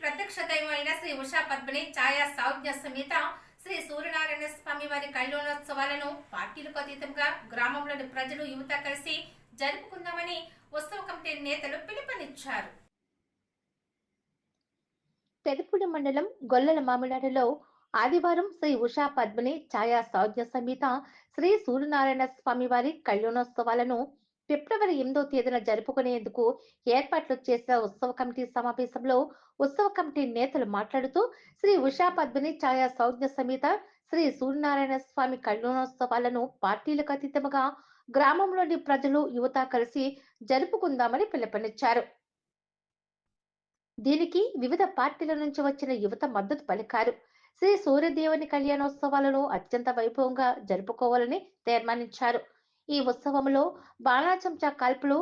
ప్రత్యక్ష దైవమైన శ్రీ ఉషా పద్మిని ఛాయా సౌజ్ఞ సమేత శ్రీ సూర్యనారాయణ స్వామి వారి కళ్యాణోత్సవాలను పార్టీలకు అతీతంగా గ్రామంలోని ప్రజలు యువత కలిసి జరుపుకుందామని ఉత్సవ కమిటీ నేతలు పిలుపునిచ్చారు. తెదుపూడి మండలం గొల్లల మామిడాడలో ఆదివారం శ్రీ ఉషా పద్మిని ఛాయా సౌజ్ఞ సమేత శ్రీ సూర్యనారాయణ స్వామి వారి కళ్యాణోత్సవాలను ఫిబ్రవరి 8వ తేదీన జరుపుకునేందుకు ఏర్పాట్లు చేసిన ఉత్సవ కమిటీ సమావేశంలో ఉత్సవ కమిటీ నేతలు మాట్లాడుతూ శ్రీ ఉషా పద్మిని ఛాయా సౌజ్ఞ సమేత శ్రీ సూర్యనారాయణ స్వామి కళ్యాణోత్సవాలను పార్టీలకు అతీతంగా గ్రామంలోని ప్రజలు యువత కలిసి జరుపుకుందామని పిలుపునిచ్చారు. దీనికి వివిధ పార్టీల నుంచి వచ్చిన యువత మద్దతు పలికారు. శ్రీ సూర్యదేవుని కళ్యాణోత్సవాలను అత్యంత వైభవంగా జరుపుకోవాలని తీర్మానించారు. ఈ ఉత్సవంలో బాణాచంచా కాల్పులు,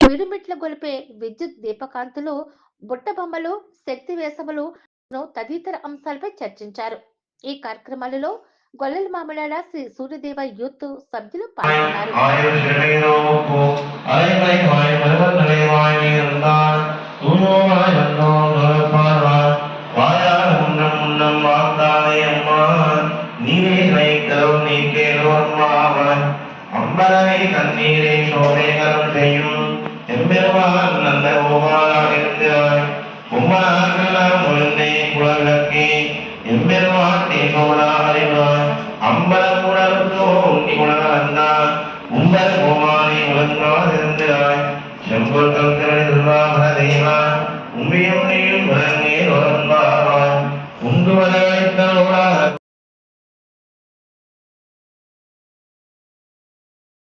మిరుమిట్ల గొలిపే విద్యుత్ దీపకాంతులు, బుట్టబొమ్మలు, శక్తి వేసములు తదితర అంశాలపై చర్చించారు. ఈ కార్యక్రమాలలో గొల్లల మామిడాడ శ్రీ సూర్యదేవ యూత్ సభ్యులు పాల్గొన్నారు. அம்பரவை கண்ணீரை சோலைகளும் செய்யும் எம்பெருமான் நல்ல ஓமாளாயிருந்தாய் உம்மாக்கெல்லாம் முழுந்தே குழலக்கே எம்பெருமான் தேசோடா அறிவாய் அம்பரம் உணர்ந்தோ உண்டி உணர்ந்தான் உம்பர் கோமானை உலங்காதிருந்தாய் செம்பொருள் கல்கரை துர்வாபர தேவா உம்பியும் நீயும்